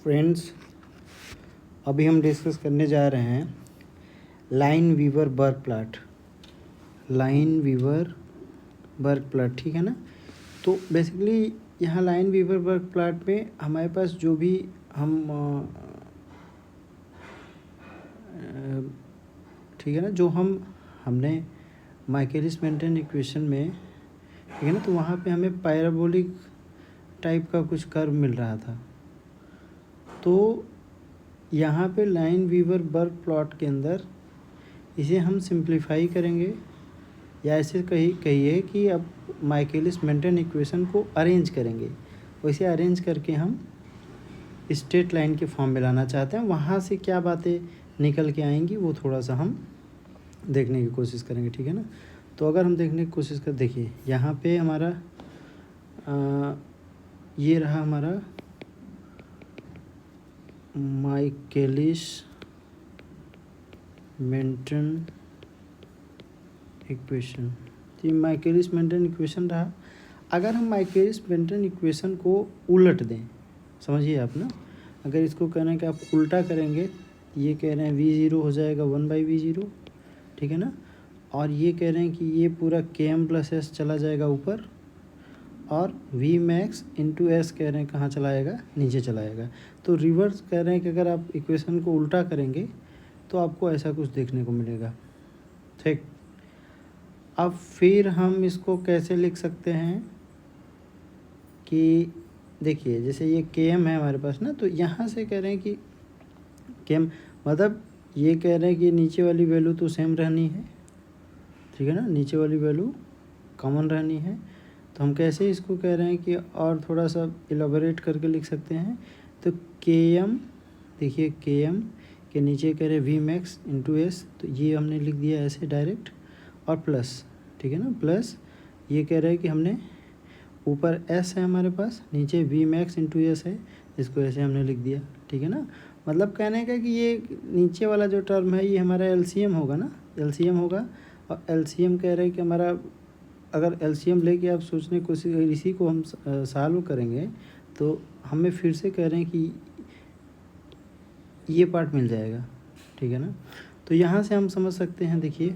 Friends, अभी हम discuss करने जा रहे हैं लाइन वीवर बर्ग प्लॉट। लाइन वीवर बर्ग प्लॉट, ठीक है ना। तो बेसिकली यहाँ लाइन वीवर बर्ग प्लॉट में हमारे पास जो भी हम ठीक है ना, जो हमने माइकलिस मेंटन इक्वेशन में, ठीक है ना, तो वहाँ पे हमें पैराबोलिक टाइप का कुछ कर्व मिल रहा था। तो यहाँ पे लाइन वीवर बर्ग प्लॉट के अंदर इसे हम सिंप्लीफाई करेंगे, या ऐसे कहिए कि अब माइकलिस मेंटन इक्वेशन को अरेंज करेंगे। वैसे अरेंज करके हम स्ट्रेट लाइन के फॉर्म में लाना चाहते हैं। वहाँ से क्या बातें निकल के आएंगी वो थोड़ा सा हम देखने की कोशिश करेंगे, ठीक है ना। तो अगर हम देखने की कोशिश कर, देखिए यहाँ पे हमारा ये रहा हमारा माइकलिस मेंटन इक्वेशन। तो ये माइकलिस मेंटन इक्वेशन रहा। अगर हम माइकलिस मेंटन इक्वेशन को उलट दें, समझिए आप ना, अगर इसको कहना है कि आप उल्टा करेंगे, ये कह रहे हैं v0 हो जाएगा 1/v0, ठीक है ना। और ये कह रहे हैं कि ये पूरा km+s चला जाएगा ऊपर, और v max इंटू एस कह रहे हैं कहाँ चला जाएगा, नीचे चला जाएगा। तो रिवर्स कह रहे हैं कि अगर आप इक्वेशन को उल्टा करेंगे तो आपको ऐसा कुछ देखने को मिलेगा, ठीक। अब फिर हम इसको कैसे लिख सकते हैं कि देखिए जैसे ये km है हमारे पास ना, तो यहाँ से कह रहे हैं कि km मतलब ये कह रहे हैं कि नीचे वाली वैल्यू तो सेम रहनी है, ठीक है ना, नीचे वाली वैल्यू कॉमन रहनी है। तो हम कैसे इसको कह रहे हैं कि और थोड़ा सा इलाबोरेट करके लिख सकते हैं। तो km, देखिए km के नीचे कह रहे हैं v max इंटू एस, तो ये हमने लिख दिया ऐसे डायरेक्ट, और प्लस, ठीक है ना, प्लस ये कह रहे हैं कि हमने ऊपर s है हमारे पास, नीचे v max इंटू एस है, इसको ऐसे हमने लिख दिया, ठीक है ना। मतलब कहने का कि ये नीचे वाला जो टर्म है ये हमारा LCM होगा ना, LCM होगा। और LCM कह रहे हैं कि हमारा, अगर LCM लेके आप सोचने की कोशिश, इसी को हम सॉल्व करेंगे तो हमें फिर से कह रहे हैं कि ये पार्ट मिल जाएगा, ठीक है ना। तो यहाँ से हम समझ सकते हैं, देखिए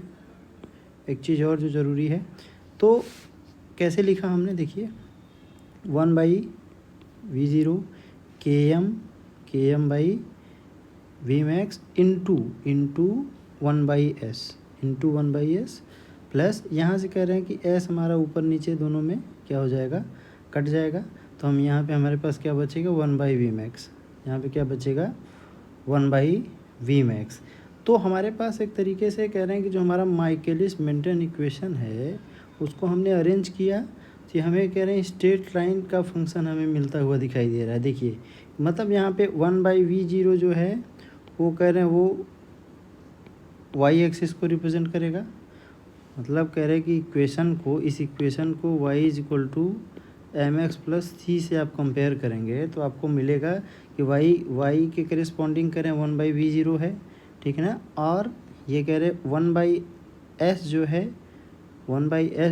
एक चीज़ और जो ज़रूरी है, तो कैसे लिखा हमने, देखिए 1/v0 km by v max into 1/s plus यहाँ से कह रहे हैं कि s हमारा ऊपर नीचे दोनों में क्या हो जाएगा, कट जाएगा। तो हम यहाँ पे हमारे पास क्या बचेगा, 1/v max, यहाँ पे क्या बचेगा 1/v max। तो हमारे पास एक तरीके से कह रहे हैं कि जो हमारा माइकलिस मेंटन इक्वेशन है उसको हमने अरेंज किया, तो हमें कह रहे हैं स्ट्रेट लाइन का फंक्शन हमें मिलता हुआ दिखाई दे रहा है। देखिए मतलब यहाँ पे 1/v0 जो है वो कह रहे हैं वो y एक्सिस को रिप्रेजेंट करेगा। मतलब कह रहे हैं कि इक्वेशन को, इस इक्वेशन को y mx+c से आप कंपेयर करेंगे तो आपको मिलेगा कि y के करेस्पॉन्डिंग करें 1/v0 है, ठीक है ना। और ये कह रहे 1/s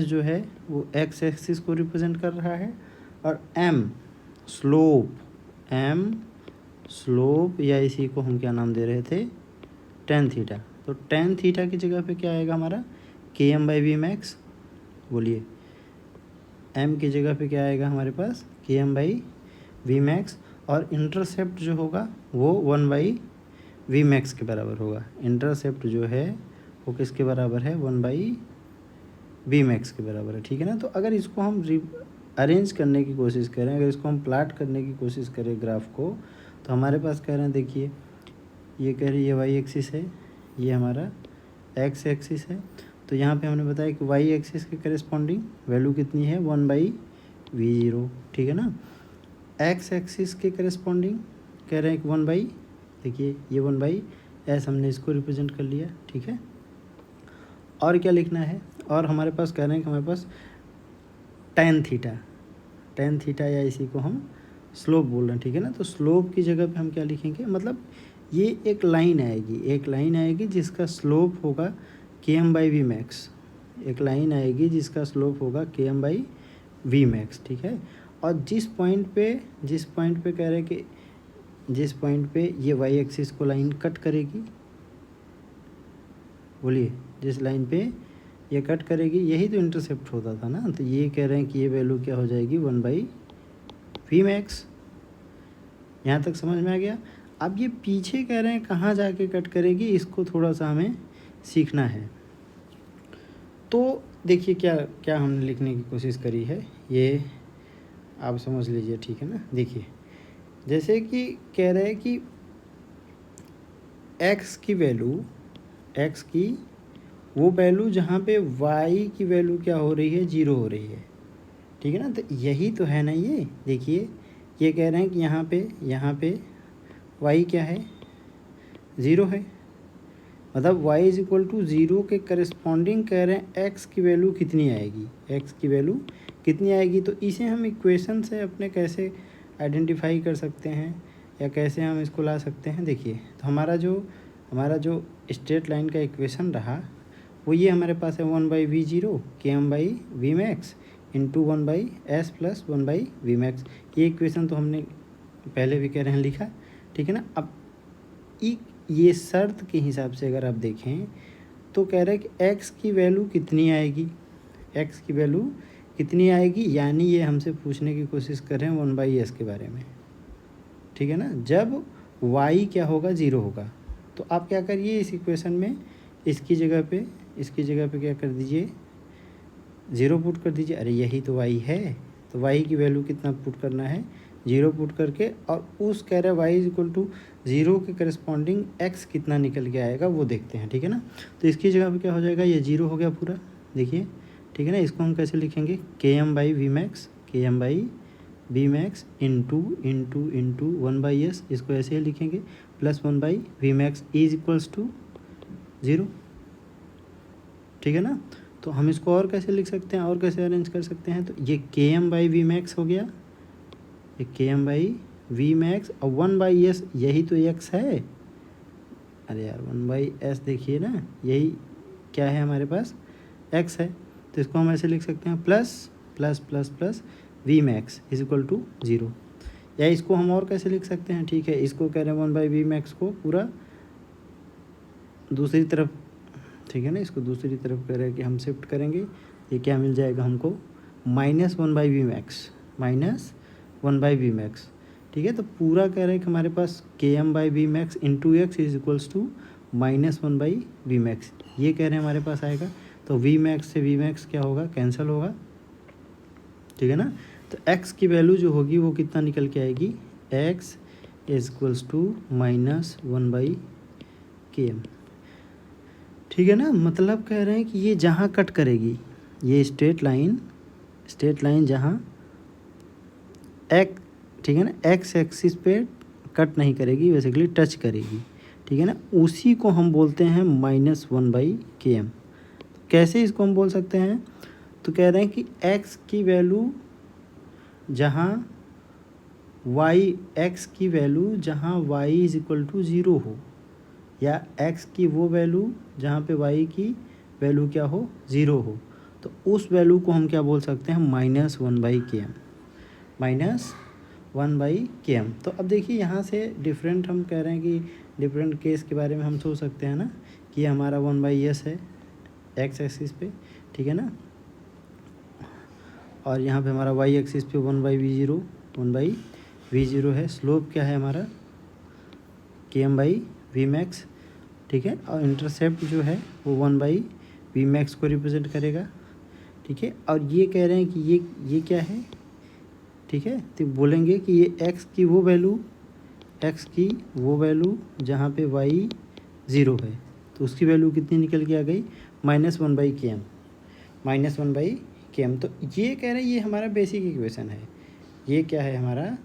जो है वो x एक्सिस को रिप्रेजेंट कर रहा है, और m स्लोप या इसी को हम क्या नाम दे रहे थे, tan थीटा। तो tan थीटा की जगह पे क्या आएगा हमारा km/v max, बोलिए m की जगह पे क्या आएगा हमारे पास km/v max, और इंटरसेप्ट जो होगा वो 1/v max के बराबर होगा। इंटरसेप्ट जो है वो किसके बराबर है, 1/v max के बराबर है, ठीक है ना। तो अगर इसको हम अरेंज करने की कोशिश करें, अगर इसको हम प्लाट करने की कोशिश करें ग्राफ को, तो हमारे पास कह रहे हैं, देखिए ये कह रही है y एक्सिस है, ये हमारा x एक्सिस है। तो यहाँ पे हमने बताया कि y एक्सिस के करेस्पॉन्डिंग वैल्यू कितनी है, 1/v0, ठीक है ना। x एक्सिस के करेस्पॉन्डिंग कह रहे हैं कि 1/, देखिए ये 1/s हमने इसको रिप्रेजेंट कर लिया, ठीक है। और क्या लिखना है, और हमारे पास कह रहे हैं कि हमारे पास tan थीटा या इसी को हम स्लोप बोल रहे हैं, ठीक है ना। तो स्लोप की जगह पे हम क्या लिखेंगे, मतलब ये एक लाइन आएगी जिसका स्लोप होगा km/v max, एक लाइन आएगी जिसका स्लोप होगा km/v max, ठीक है। और जिस पॉइंट पे कह रहे हैं कि जिस पॉइंट पे ये वाई एक्सिस को लाइन कट करेगी, बोलिए जिस लाइन पे ये कट करेगी यही तो इंटरसेप्ट होता था ना। तो ये कह रहे हैं कि ये वैल्यू क्या हो जाएगी 1/v मैक्स। यहाँ तक समझ में आ गया। अब ये पीछे कह रहे हैं कहाँ जाके कट करेगी, इसको थोड़ा सा हमें सीखना है। तो देखिए क्या क्या हमने लिखने की कोशिश करी है, ये आप समझ लीजिए, ठीक है ना। देखिए जैसे कि कह रहे हैं कि x की वैल्यू, x की वो वैल्यू जहाँ पे y की वैल्यू क्या हो रही है, 0 हो रही है, ठीक है ना। तो यही तो है ना, ये देखिए ये कह रहे हैं कि यहाँ पे y क्या है, 0 है, मतलब y इज इक्वल टू 0 के करस्पॉन्डिंग कह रहे हैं x की वैल्यू कितनी आएगी, x की वैल्यू कितनी आएगी। तो इसे हम इक्वेशन से अपने कैसे आइडेंटिफाई कर सकते हैं या कैसे हम इसको ला सकते हैं। देखिए तो हमारा जो स्ट्रेट लाइन का इक्वेशन रहा वो ये हमारे पास है 1/v0 km/v max into 1/s plus 1/v max। ये इक्वेशन तो हमने पहले भी कह रहे हैं लिखा, ठीक है ना। अब ये शर्त के हिसाब से अगर आप देखें तो कह रहे हैं कि x की वैल्यू कितनी आएगी, x की वैल्यू कितनी आएगी, यानी ये हमसे पूछने की कोशिश कर रहे हैं 1/s के बारे में, ठीक है ना। जब y क्या होगा, 0 होगा। तो आप क्या करिए इस इक्वेशन में इसकी जगह पे क्या कर दीजिए, 0 पुट कर दीजिए। अरे यही तो y है, तो y की वैल्यू कितना पुट करना है, 0 पुट करके, और उस कह रहे y इज इक्वल टू 0 के करस्पॉन्डिंग x कितना निकल के आएगा वो देखते हैं, ठीक है ना। तो इसकी जगह पे क्या हो जाएगा, ये 0 हो गया पूरा, देखिए, ठीक है ना। इसको हम कैसे लिखेंगे, km/v max इंटू 1/s, इसको ऐसे ही लिखेंगे, plus 1/v max is equals to 0, ठीक है ना। तो हम इसको और कैसे लिख सकते हैं, और कैसे अरेंज कर सकते हैं। तो ये km/v max हो गया, ये km/v max, और 1/s यही तो x है। अरे यार 1/s देखिए ना, यही क्या है हमारे पास, x है। तो इसको हम ऐसे लिख सकते हैं, plus plus plus plus v max is equal to 0। या इसको हम और कैसे लिख सकते हैं, ठीक है, इसको कह रहे हैं 1/v max को पूरा दूसरी तरफ, ठीक है ना, इसको दूसरी तरफ कह रहे हैं कि हम शिफ्ट करेंगे। ये क्या मिल जाएगा हमको, -1/v max, ठीक है। तो पूरा कह रहे हैं कि हमारे पास km/v max into X is equals to -1/v max, ये कह रहे हैं हमारे पास आएगा। तो v max से v max क्या होगा, कैंसिल होगा, ठीक है ना। तो x की वैल्यू जो होगी वो कितना निकल के आएगी, x is equals to -1/km, ठीक है ना। मतलब कह रहे हैं कि ये जहाँ कट करेगी, ये स्ट्रेट लाइन जहाँ ठीक है ना, एक्स एक्सिस पे कट नहीं करेगी, बेसिकली टच करेगी, ठीक है ना, उसी को हम बोलते हैं -1/km। कैसे इसको हम बोल सकते हैं, तो कह रहे हैं कि x की वैल्यू जहाँ y इज इक्वल टू 0 हो, या x की वो वैल्यू जहाँ पे y की वैल्यू क्या हो, 0 हो, तो उस वैल्यू को हम क्या बोल सकते हैं, -1/km। तो अब देखिए यहाँ से डिफरेंट हम कह रहे हैं कि डिफरेंट केस के बारे में हम सोच सकते हैं ना, कि हमारा 1/s है x एक्सिस पे, ठीक है ना, और यहाँ पे हमारा y एक्सिस पे 1/v0 है। स्लोप क्या है हमारा, km/v max, ठीक है, और इंटरसेप्ट जो है वो 1/v max को रिप्रेजेंट करेगा, ठीक है। और ये कह रहे हैं कि ये क्या है, ठीक है। तो बोलेंगे कि ये x की वो वैल्यू जहाँ पे y 0 है, तो उसकी वैल्यू कितनी निकल के आ गई, -1/km। तो ये कह रहे हैं ये हमारा बेसिक इक्वेशन है, ये क्या है, हमारा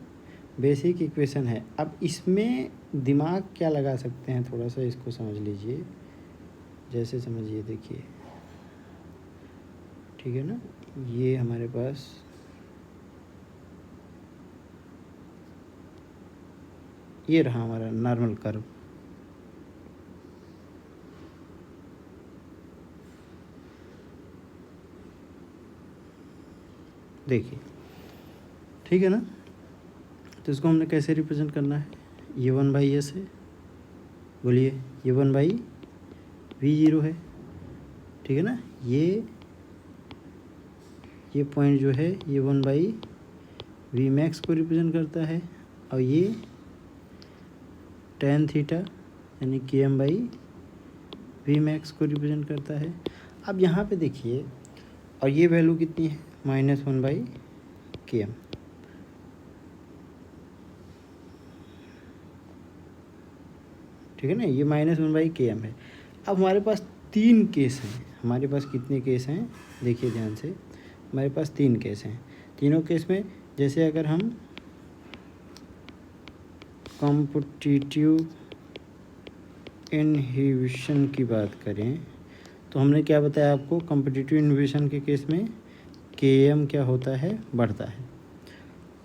बेसिक इक्वेशन है। अब इसमें दिमाग क्या लगा सकते हैं, थोड़ा सा इसको समझ लीजिए, जैसे समझिए, देखिए, ठीक है ना, ये हमारे पास ये रहा हमारा नॉर्मल कर्व, देखिए, ठीक है ना। तो इसको हमने कैसे रिप्रेजेंट करना है, ये 1/s है, बोलिए ये 1/v0 है, ठीक है ना। ये पॉइंट जो है ये 1/vmax को रिप्रेजेंट करता है, और ये tan थीटा यानी km/vmax को रिप्रेजेंट करता है। अब यहाँ पे देखिए, और ये वैल्यू कितनी है, -1/km, ठीक है ना, ये -1/km है। अब हमारे पास 3 केस हैं, हमारे पास कितने केस हैं देखिए ध्यान से, हमारे पास 3 केस हैं। तीनों केस में जैसे अगर हम कॉम्पिटिटिव इनहिबिशन की बात करें तो हमने क्या बताया आपको, कॉम्पिटिटिव इनहिबिशन के केस में Km क्या होता है, बढ़ता है।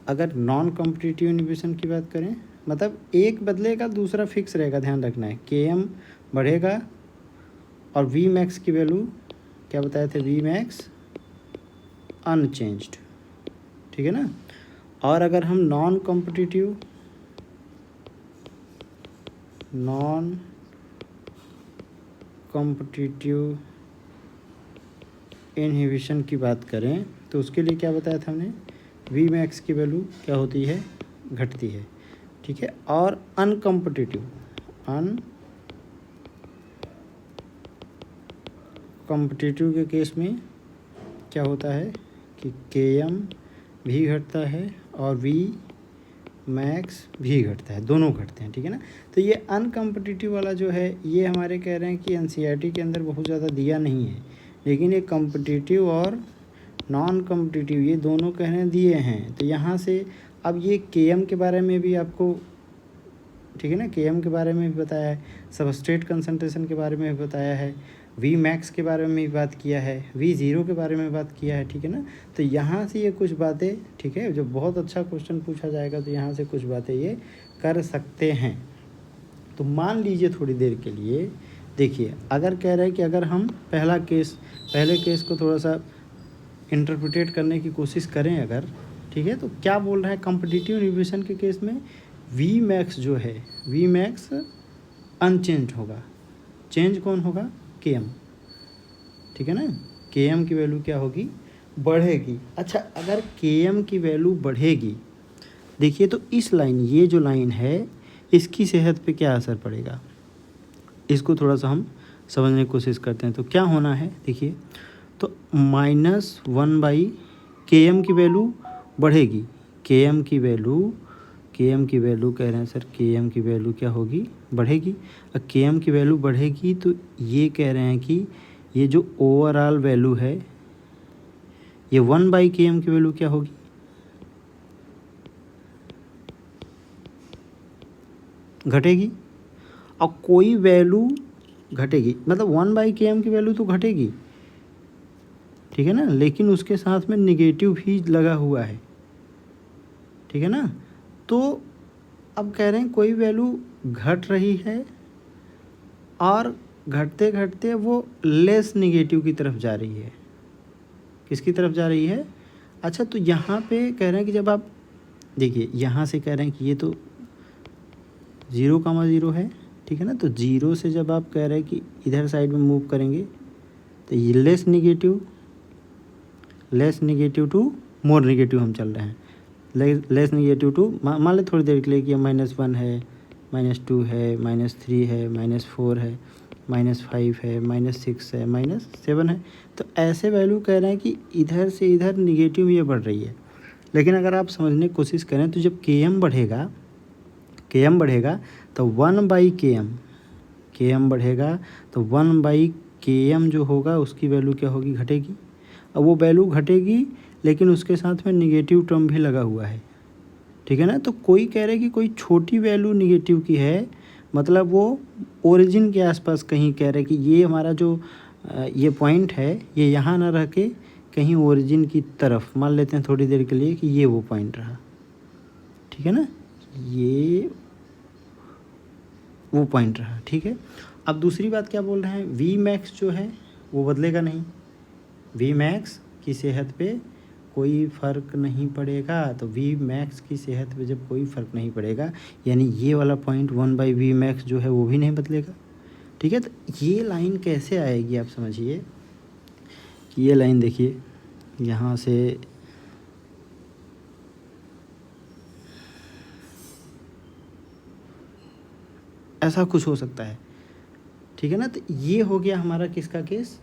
अगर नॉन कॉम्पिटिटिव इनहिबिशन की बात करें, मतलब एक बदलेगा दूसरा फिक्स रहेगा, ध्यान रखना है, Km बढ़ेगा और Vmax की वैल्यू क्या बताए थे, Vmax अनचेंज्ड, ठीक है ना। और अगर हम नॉन कॉम्पिटिटिव इनहिबिशन की बात करें तो उसके लिए क्या बताया था हमने, Vmax की वैल्यू क्या होती है, घटती है, ठीक है। और अनकॉम्पिटिटिव के केस में क्या होता है कि Km भी घटता है और Vmax भी घटता है, दोनों घटते हैं, ठीक है ना। तो ये अनकॉम्पिटिटिव वाला जो है ये हमारे कह रहे हैं कि NCERT के अंदर बहुत ज़्यादा दिया नहीं है, लेकिन ये कॉम्पिटिटिव और नॉन कॉम्पिटिटिव ये दोनों कह रहे हैं दिए हैं। तो यहाँ से अब ये Km के बारे में भी आपको, ठीक है ना, Km के बारे में भी बताया है, सबस्ट्रेट कंसंट्रेशन के बारे में भी बताया है, Vmax के बारे में भी बात किया है, V0 के बारे में बात किया है, ठीक है ना। तो यहाँ से ये कुछ बातें, ठीक है, जो बहुत अच्छा क्वेश्चन पूछा जाएगा तो यहाँ से कुछ बातें ये कर सकते हैं। तो मान लीजिए थोड़ी देर के लिए देखिए, अगर कह रहे हैं कि अगर हम पहले केस को थोड़ा सा इंटरप्रिटेट करने की कोशिश करें अगर, ठीक है, तो क्या बोल रहा है, कॉम्पिटिटिव इनहिबिशन के केस में Vmax जो है, Vmax अनचेंज होगा, चेंज कौन होगा, Km, ठीक है ना। Km की वैल्यू क्या होगी, बढ़ेगी। अच्छा, अगर Km की वैल्यू बढ़ेगी, देखिए तो इस लाइन, ये जो लाइन है इसकी सेहत पे क्या असर पड़ेगा, इसको थोड़ा सा हम समझने की कोशिश करते हैं। तो क्या होना है देखिए, तो -1/Km की वैल्यू बढ़ेगी, Km की वैल्यू कह रहे हैं सर, Km की वैल्यू क्या होगी, बढ़ेगी। अब Km की वैल्यू बढ़ेगी तो ये कह रहे हैं कि ये जो ओवरऑल वैल्यू है ये 1/Km की वैल्यू क्या होगी, घटेगी। और कोई वैल्यू घटेगी, मतलब 1/Km की वैल्यू तो घटेगी, ठीक है ना, लेकिन उसके साथ में निगेटिव भी लगा हुआ है, ठीक है ना। तो अब कह रहे हैं कोई वैल्यू घट रही है और घटते घटते वो लेस निगेटिव की तरफ जा रही है, किसकी तरफ जा रही है। अच्छा, तो यहाँ पे कह रहे हैं कि जब आप देखिए, यहाँ से कह रहे हैं कि ये तो 0,0 है, ठीक है ना। तो 0 से जब आप कह रहे हैं कि इधर साइड में मूव करेंगे तो ये less negative to more negative हम चल रहे हैं, लेस निगेटिव टू, मान लें थोड़ी देर के लिए कि -1 है, -2 है, -3 है, -4 है, -5 है, -6 है, -7 है। तो ऐसे वैल्यू कह रहे हैं कि इधर से इधर निगेटिव ये बढ़ रही है। लेकिन अगर आप समझने की कोशिश करें तो जब Km बढ़ेगा तो 1/Km बढ़ेगा तो 1/Km जो होगा उसकी वैल्यू क्या होगी, घटेगी। अब वो वैल्यू घटेगी लेकिन उसके साथ में निगेटिव टर्म भी लगा हुआ है, ठीक है ना। तो कोई कह रहे हैं कि कोई छोटी वैल्यू निगेटिव की है, मतलब वो ओरिजिन के आसपास कहीं कह रहे हैं कि ये हमारा जो ये पॉइंट है ये यहाँ ना रह के कहीं ओरिजिन की तरफ, मान लेते हैं थोड़ी देर के लिए कि ये वो पॉइंट रहा, ठीक है ना, ये वो पॉइंट रहा, ठीक है। अब दूसरी बात क्या बोल रहे हैं, Vmax जो है वो बदलेगा नहीं, Vmax की सेहत पे कोई फ़र्क नहीं पड़ेगा, तो वी मैक्स की सेहत पे जब कोई फ़र्क नहीं पड़ेगा, यानी ये वाला पॉइंट 1/वी मैक्स जो है वो भी नहीं बदलेगा। ठीक है, तो ये लाइन कैसे आएगी आप समझिए कि ये लाइन देखिए यहाँ से ऐसा कुछ हो सकता है। ठीक है ना, तो ये हो गया हमारा किसका केस,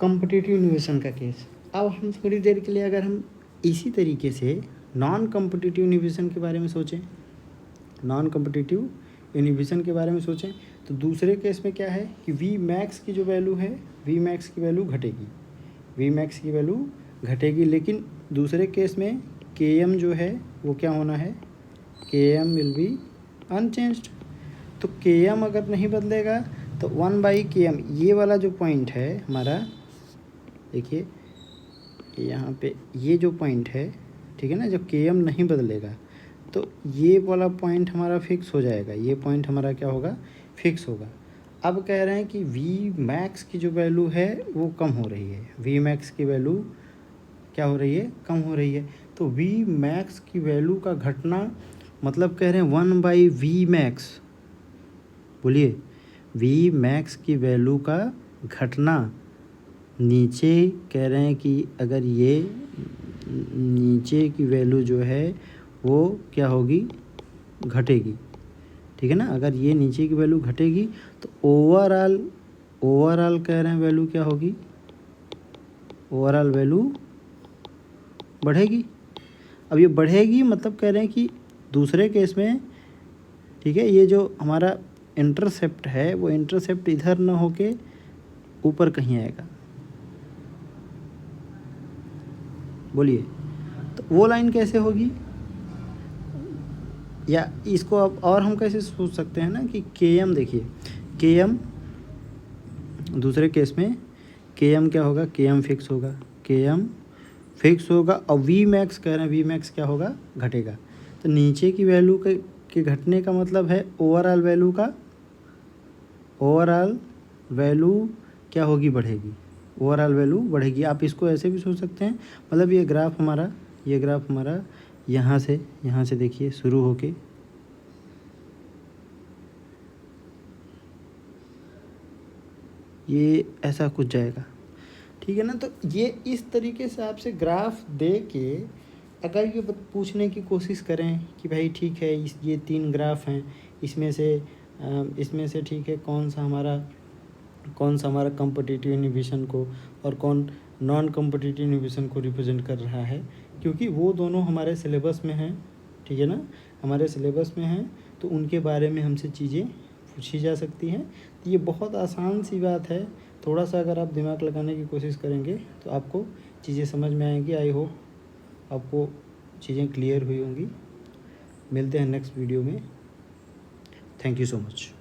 कॉम्पिटिटिव इन्हिबिशन का केस। अब हम थोड़ी देर के लिए अगर हम इसी तरीके से नॉन कॉम्पिटिटिव इन्हिबिशन के बारे में सोचें, नॉन कॉम्पिटिटिव इन्हिबिशन के बारे में सोचें, तो दूसरे केस में क्या है कि वी मैक्स की जो वैल्यू है, वी मैक्स की वैल्यू घटेगी, वी मैक्स की वैल्यू घटेगी, लेकिन दूसरे केस में के एम जो है वो क्या होना है, के एम विल बी अनचेंज्ड। तो के एम अगर नहीं बदलेगा तो 1/km, ये वाला जो पॉइंट है हमारा, देखिए यहाँ पे ये जो पॉइंट है, ठीक है ना, जब के एम नहीं बदलेगा तो ये वाला पॉइंट हमारा फिक्स हो जाएगा, ये पॉइंट हमारा क्या होगा, फिक्स होगा। अब कह रहे हैं कि वी मैक्स की जो वैल्यू है वो कम हो रही है, वी मैक्स की वैल्यू क्या हो रही है, कम हो रही है। तो वी मैक्स की वैल्यू का घटना मतलब कह रहे हैं 1/वी मैक्स, बोलिए वी मैक्स की वैल्यू का घटना, नीचे कह रहे हैं कि अगर ये नीचे की वैल्यू जो है वो क्या होगी, घटेगी। ठीक है ना, अगर ये नीचे की वैल्यू घटेगी तो ओवरऑल कह रहे हैं वैल्यू क्या होगी, ओवरऑल वैल्यू बढ़ेगी। अब ये बढ़ेगी मतलब कह रहे हैं कि दूसरे केस में, ठीक है, ये जो हमारा इंटरसेप्ट है वो इंटरसेप्ट इधर ना होके ऊपर कहीं आएगा, बोलिए तो वो लाइन कैसे होगी, या इसको अब और हम कैसे सोच सकते हैं ना कि के एम, देखिए के एम दूसरे केस में के एम क्या होगा, के एम फिक्स होगा, के एम फिक्स होगा, और वी मैक्स कह रहे हैं वी मैक्स क्या होगा, घटेगा। तो नीचे की वैल्यू के घटने का मतलब है ओवरऑल वैल्यू क्या होगी, बढ़ेगी, ओवरऑल वैल्यू बढ़ेगी। आप इसको ऐसे भी सोच सकते हैं, मतलब ये ग्राफ हमारा यहाँ से देखिए शुरू होके ये ऐसा कुछ जाएगा। ठीक है ना, तो ये इस तरीके से आपसे ग्राफ दे के अगर ये पूछने की कोशिश करें कि भाई ठीक है ये 3 ग्राफ हैं, इसमें से ठीक है कौन सा हमारा कॉम्पिटिटिव इन्हिबिशन को और कौन नॉन कॉम्पिटिटिव इन्हिबिशन को रिप्रेजेंट कर रहा है, क्योंकि वो दोनों हमारे सिलेबस में हैं। ठीक है ना, हमारे सिलेबस में हैं, तो उनके बारे में हमसे चीज़ें पूछी जा सकती हैं। तो ये बहुत आसान सी बात है, थोड़ा सा अगर आप दिमाग लगाने की कोशिश करेंगे तो आपको चीज़ें समझ में आएंगी। आई होप आपको चीज़ें क्लियर हुई होंगी। मिलते हैं नेक्स्ट वीडियो में। Thank you so much.